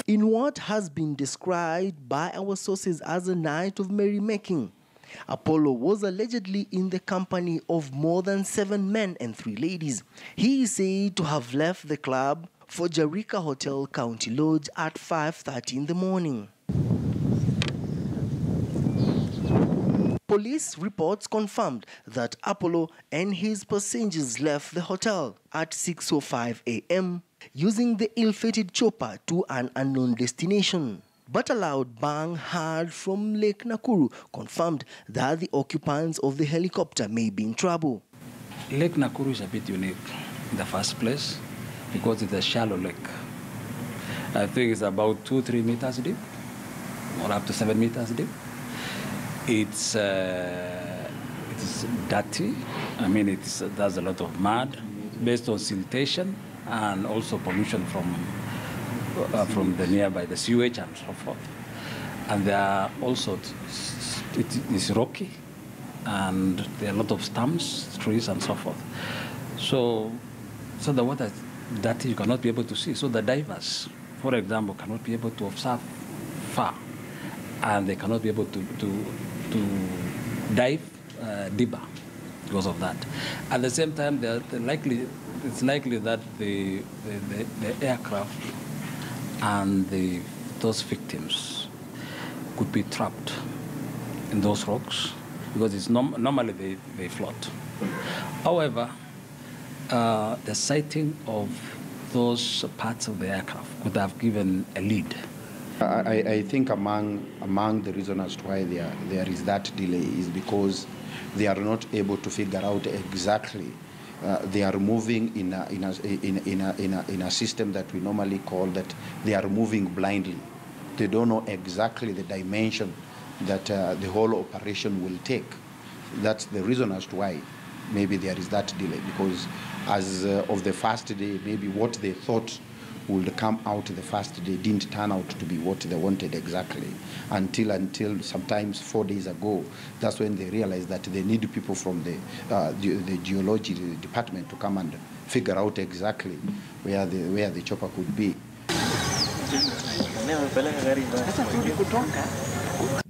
In what has been described by our sources as a night of merrymaking, Apollo was allegedly in the company of more than 7 men and 3 ladies. He is said to have left the club for Jarika Hotel County Lodge at 5:30 in the morning. Police reports confirmed that Apollo and his passengers left the hotel at 6:05 a.m. using the ill-fated chopper to an unknown destination. But a loud bang heard from Lake Nakuru confirmed that the occupants of the helicopter may be in trouble. Lake Nakuru is a bit unique in the first place because it's a shallow lake. I think it's about 2-3 meters deep, or up to 7 meters deep. It's dirty. I mean, there's a lot of mud based on siltation and also pollution from the nearby, the sewage and so forth. And there are also, it is rocky, and there are a lot of stumps, trees and so forth. So the water is dirty, you cannot be able to see. So the divers, for example, cannot be able to observe far, and they cannot be able to dive deeper because of that. At the same time, it's likely that the aircraft and those victims could be trapped in those rocks because it's normally they float. However, the sighting of those parts of the aircraft could have given a lead. I think among the reasons as to why there is that delay is because they are not able to figure out exactly. They are moving in a system that we normally call that they are moving blindly. They don't know exactly the dimension that the whole operation will take. That's the reason as to why maybe there is that delay, because as of the first day, maybe what they thought would come out the first day didn't turn out to be what they wanted exactly until sometimes 4 days ago. That's when they realized that they need people from the geology department to come and figure out exactly where the chopper could be.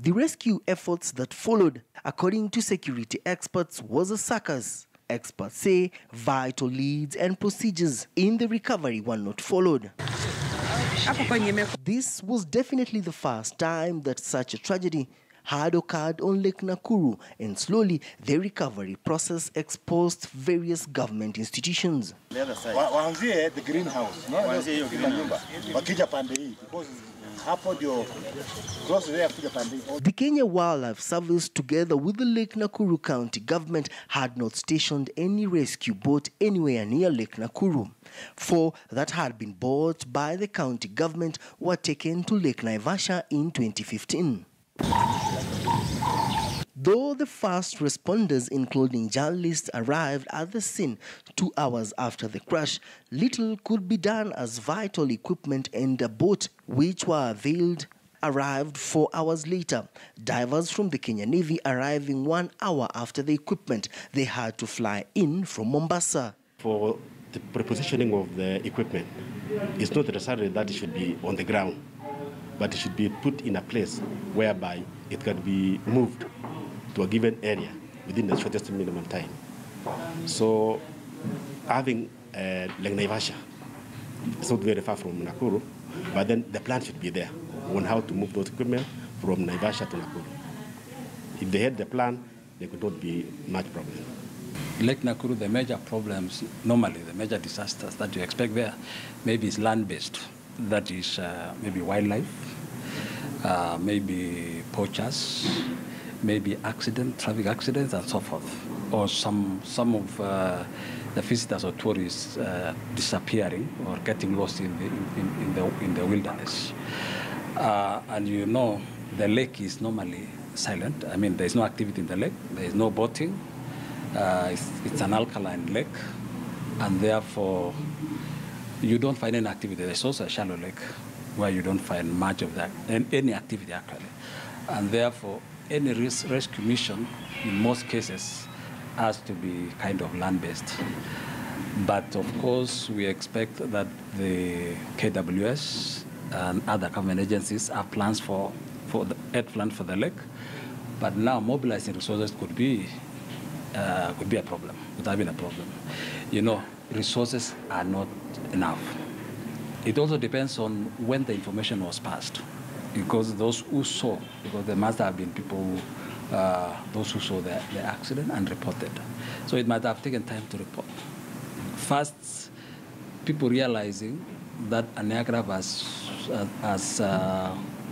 The rescue efforts that followed, according to security experts, was a circus. Experts say vital leads and procedures in the recovery were not followed. This was definitely the first time that such a tragedy had occurred on Lake Nakuru, and slowly the recovery process exposed various government institutions. The greenhouse, The Kenya Wildlife Service, together with the Lake Nakuru County government, had not stationed any rescue boat anywhere near Lake Nakuru. 4 that had been bought by the county government were taken to Lake Naivasha in 2015. Though the first responders, including journalists, arrived at the scene 2 hours after the crash, little could be done as vital equipment and a boat, which were availed, arrived 4 hours later. Divers from the Kenya Navy arriving 1 hour after the equipment. They had to fly in from Mombasa. For the prepositioning of the equipment, it's not necessarily that it should be on the ground, but it should be put in a place whereby it can be moved to a given area within the shortest minimum time. So having Lake Naivasha, it's not very far from Nakuru, but then the plan should be there on how to move those equipment from Naivasha to Nakuru. If they had the plan, there could not be much problem. Lake Nakuru, the major problems, normally the major disasters that you expect there, maybe is land-based. That is maybe wildlife, maybe poachers, maybe traffic accidents and so forth, or some of the visitors or tourists disappearing or getting lost in the wilderness. And you know, the lake is normally silent. I mean, there is no activity in the lake. There is no boating. It's an alkaline lake, and therefore you don't find any activity. There's also a shallow lake where you don't find much of that, any activity actually. And therefore, any rescue mission, in most cases, has to be kind of land-based. But of course, we expect that the KWS and other government agencies have plans for the aid plan for the lake. But now mobilizing resources could be a problem, would have been a problem. You know, resources are not enough. It also depends on when the information was passed, because those who saw, because there must have been people, those who saw the accident and reported. So it might have taken time to report. First, people realizing that an aircraft has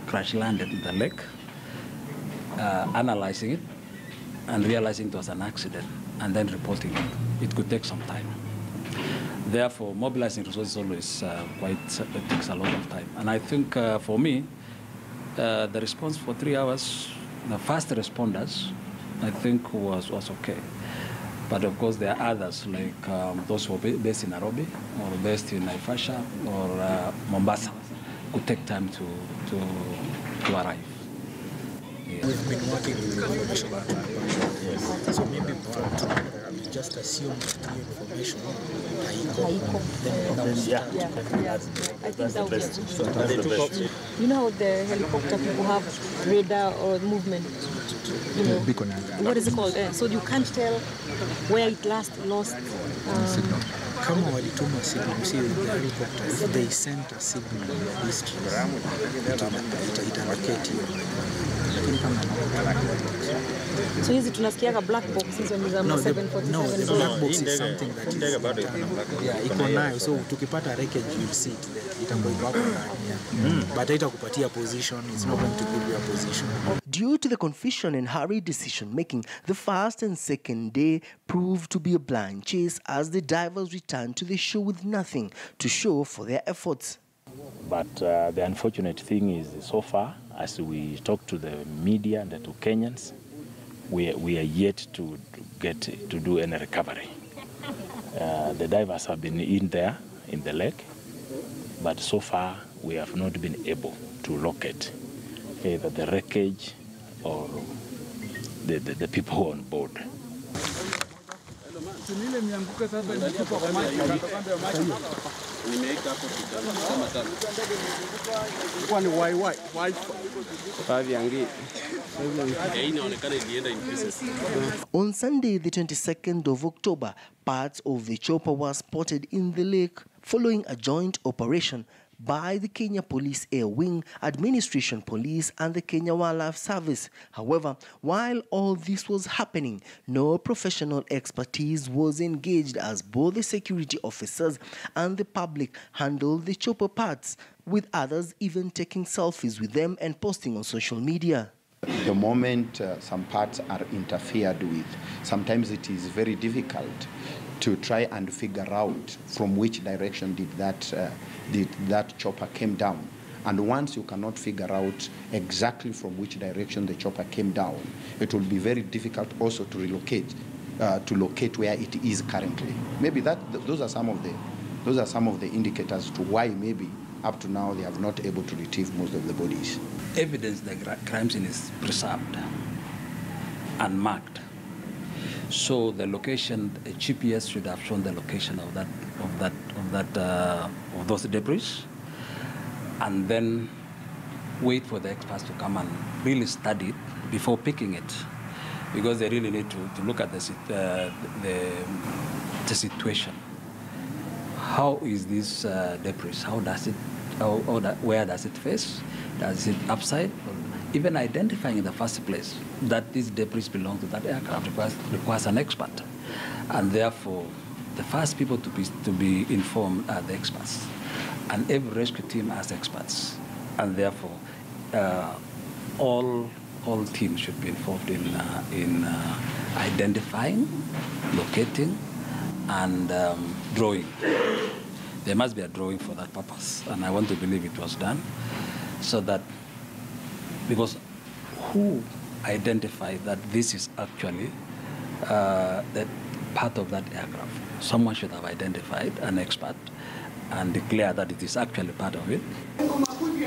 crash landed in the lake, analyzing it, and realizing it was an accident, and then reporting it. It could take some time. Therefore, mobilizing resources always it takes a lot of time. And I think for me, the response for 3 hours, the first responders, I think was okay. But of course, there are others, like those who are based in Nairobi, or based in Naivasha, or Mombasa, could take time to arrive. Yes. We've been working with information about yes. So maybe from tomorrow, we just assume clear information. I think that would be the best. You know how the helicopter people have radar or movement? You know, what is it called? So you can't tell where it lost signal. Kama walituma signal, see the helicopter, if they sent a signal in the east, italocate you. So hizi tunasikia black box hizo ni za 747. No, the black box is something that is iko nayo, so tukipata wreckage you'll see it there. Itakuwa hapo ndani. But haitakupatia position, it's not going to give you a position. Due to the confusion and hurried decision-making, the first and second day proved to be a blind chase as the divers returned to the shore with nothing to show for their efforts. But the unfortunate thing is, so far, as we talk to the media and to Kenyans, we are yet to get to do any recovery. The divers have been in there, in the lake, but so far we have not been able to locate either the wreckage or the people on board. On Sunday, the 22nd of October, parts of the chopper were spotted in the lake following a joint operation by the Kenya Police Air Wing, Administration Police and the Kenya Wildlife Service. However, while all this was happening, no professional expertise was engaged as both the security officers and the public handled the chopper parts, with others even taking selfies with them and posting on social media. The moment some parts are interfered with, sometimes it is very difficult to try and figure out from which direction did that chopper came down. And once you cannot figure out exactly from which direction the chopper came down, it will be very difficult also to relocate, to locate where it is currently. Maybe those are some of the indicators to why maybe up to now they have not able to retrieve most of the bodies. Evidence the crime scene is preserved and marked. So the location, a GPS should have shown the location of those debris, and then wait for the experts to come and really study it before picking it, because they really need to look at the situation. How is this debris? Where does it face? Does it upside? Even identifying in the first place that these debris belong to that aircraft requires an expert, and therefore the first people to be informed are the experts, and every rescue team has experts, and therefore all teams should be involved in identifying, locating, and drawing. There must be a drawing for that purpose, and I want to believe it was done, so that, because who identified that this is actually that part of that aircraft? Someone should have identified, an expert, and declare that it is actually part of it.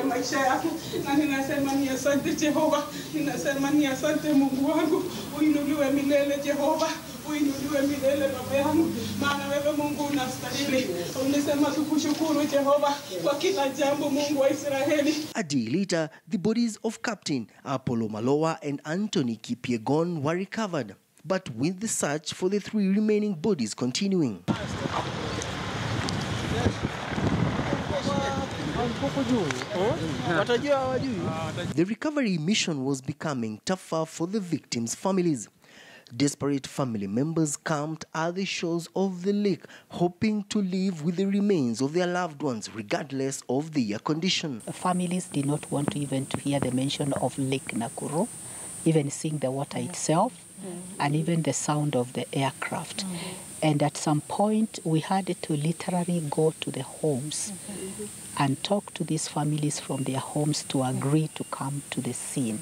Maisha yake na ninasema ni asante Jehova, ninasema ni asante Mungu wangu, uinuliwe milele Jehova, uinuliwe milele Baba yangu, maana wewe Mungu unastahili. Unisema tukushukuru Jehova kwa kila jambo, Mungu wa Israeli. A day later, the bodies of Captain Apollo Malowa and Anthony Kipyegon were recovered, but with the search for the 3 remaining bodies continuing. The recovery mission was becoming tougher for the victims' families. Desperate family members camped at the shores of the lake, hoping to live with the remains of their loved ones, regardless of their condition. The families did not want to even to hear the mention of Lake Nakuru, even seeing the water itself, and even the sound of the aircraft. And at some point, we had to literally go to the homes and talk to these families from their homes to agree to come to the scene.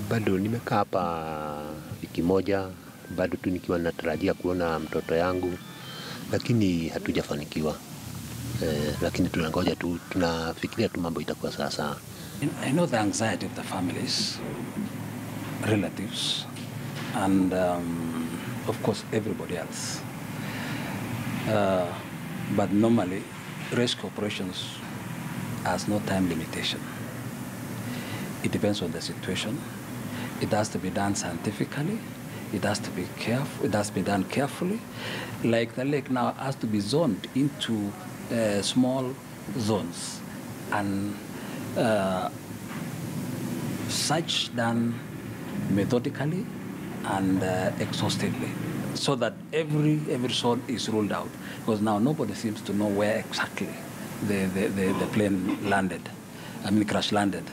Bado nimekaa hapa wiki moja, bado tu nikiwa natarajia kuona mtoto yangu, lakini hatujafanikiwa. Lakini tunangoja tu, tunafikiria tu mambo itakuwa sawa. I know the anxiety of the families, relatives, and of course everybody else. But normally, rescue operations has no time limitation. It depends on the situation. It has to be done scientifically. It has to be careful. It has to be done carefully. Like the lake now has to be zoned into small zones, and such done methodically and exhaustively, so that every zone is ruled out. Because now nobody seems to know where exactly the plane landed. I mean, crash landed.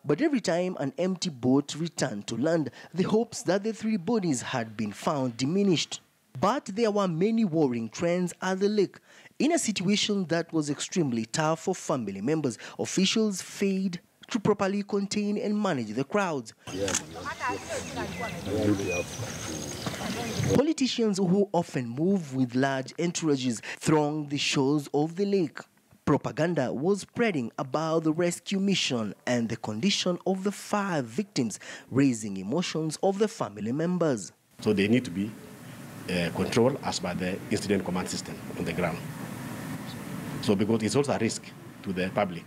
But every time an empty boat returned to land, the hopes that the 3 bodies had been found diminished. But there were many worrying trends at the lake. In a situation that was extremely tough for family members, officials failed to properly contain and manage the crowds. Politicians who often move with large entourages thronged the shores of the lake. Propaganda was spreading about the rescue mission and the condition of the 5 victims, raising emotions of the family members. So they need to be controlled as by the incident command system on the ground. So because it's also a risk to the public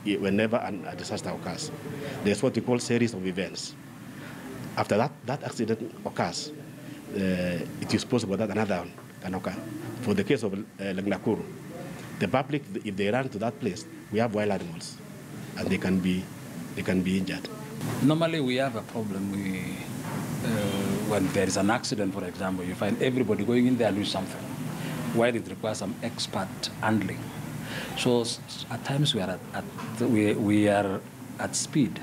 whenever a disaster occurs. There's what we call series of events. After that accident occurs, it is possible that another one can occur. For the case of Lake Nakuru, the public, if they run to that place, we have wild animals, and they can be injured. Normally, we have a problem. When there is an accident, for example, you find everybody going in there and do something, while it requires some expert handling. So at times we are at speed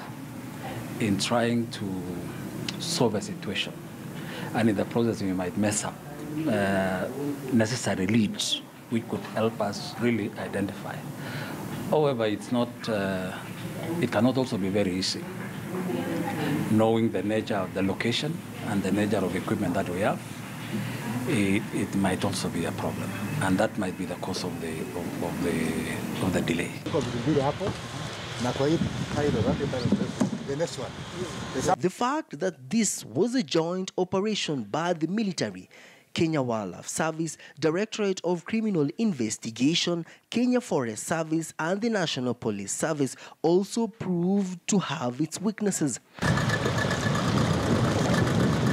in trying to solve a situation, and in the process we might mess up necessary leads which could help us really identify. However, it's not. It cannot also be very easy, knowing the nature of the location and the nature of equipment that we have. It might also be a problem, and that might be the cause of the delay. The fact that this was a joint operation by the military, Kenya Wildlife Service, Directorate of Criminal Investigation, Kenya Forest Service, and the National Police Service also proved to have its weaknesses.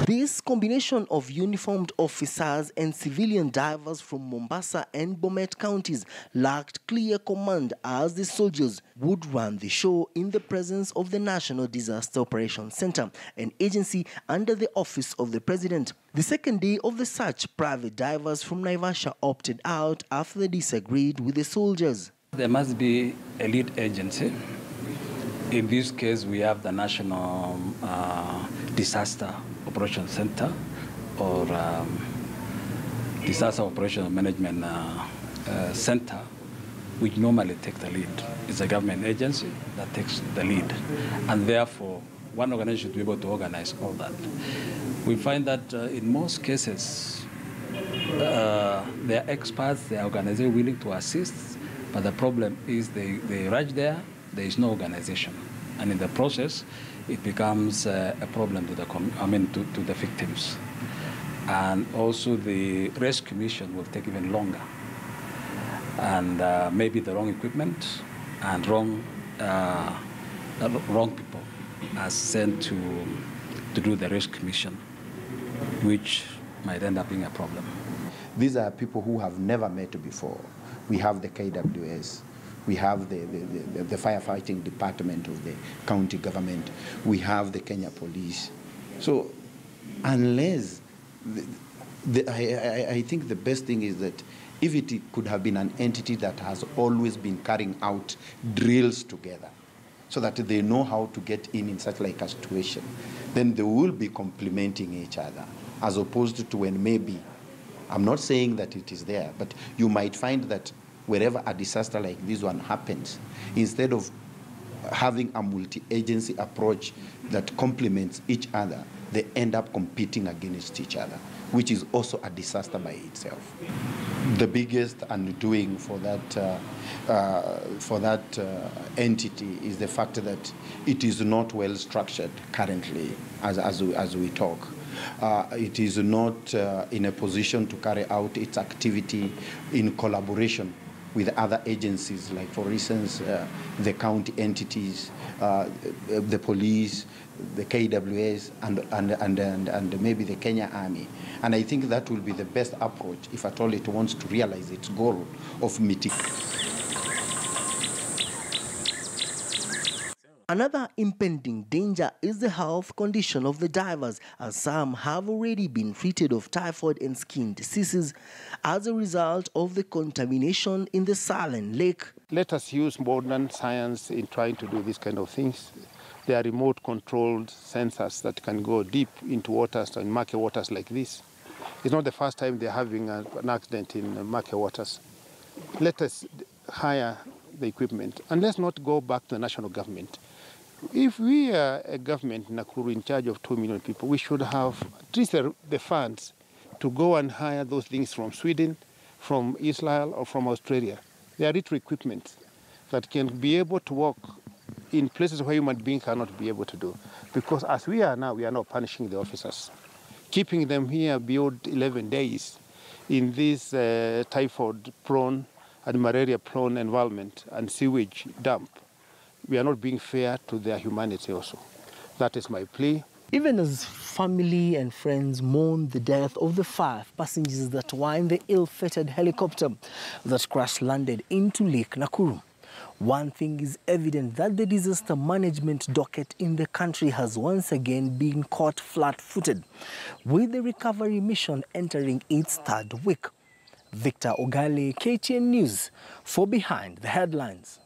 This combination of uniformed officers and civilian divers from Mombasa and Bomet counties lacked clear command, as the soldiers would run the show in the presence of the National Disaster Operations Center, an agency under the Office of the President. The second day of the search, private divers from Naivasha opted out after they disagreed with the soldiers. There must be a lead agency. In this case, we have the National Disaster Operations Center, or Disaster Operations Management Center, which normally take the lead. It's a government agency that takes the lead, and therefore one organization should be able to organize all that. We find that in most cases, they are experts, they are organizations willing to assist, but the problem is they rush there there is no organization. And in the process, it becomes a problem to to the victims. And also the rescue mission will take even longer. And maybe the wrong equipment and wrong people are sent to do the rescue mission, which might end up being a problem. These are people who have never met before. We have the KWS, we have the firefighting department of the county government, we have the Kenya police. So unless, I think the best thing is that if it could have been an entity that has always been carrying out drills together, so that they know how to get in such like a situation, then they will be complementing each other, as opposed to when maybe, I'm not saying that it is there, but you might find that wherever a disaster like this one happens, instead of having a multi-agency approach that complements each other, they end up competing against each other, which is also a disaster by itself. The biggest undoing for that entity is the fact that it is not well structured currently as we talk. It is not in a position to carry out its activity in collaboration with other agencies, like for instance, the county entities, the police, the KWS, and maybe the Kenya Army. And I think that will be the best approach if at all it wants to realize its goal of mitigating. Another impending danger is the health condition of the divers, as some have already been treated of typhoid and skin diseases as a result of the contamination in the Silent Lake. Let us use modern science in trying to do these kind of things. There are remote-controlled sensors that can go deep into waters and murky waters like this. It's not the first time they're having an accident in murky waters. Let us hire the equipment, and let's not go back to the national government. If we are a government in Nakuru in charge of 2 million people, we should have at least the funds to go and hire those things from Sweden, from Israel, or from Australia. They are rich equipment that can be able to work in places where human beings cannot be able to do. Because as we are now punishing the officers, keeping them here beyond 11 days in this typhoid-prone and malaria-prone environment and sewage dump. We are not being fair to their humanity also. That is my plea. Even as family and friends mourn the death of the 5 passengers that were in the ill-fated helicopter that crash-landed into Lake Nakuru, one thing is evident, that the disaster management docket in the country has once again been caught flat-footed, with the recovery mission entering its 3rd week. Victor Ogale, KTN News, for Behind the Headlines.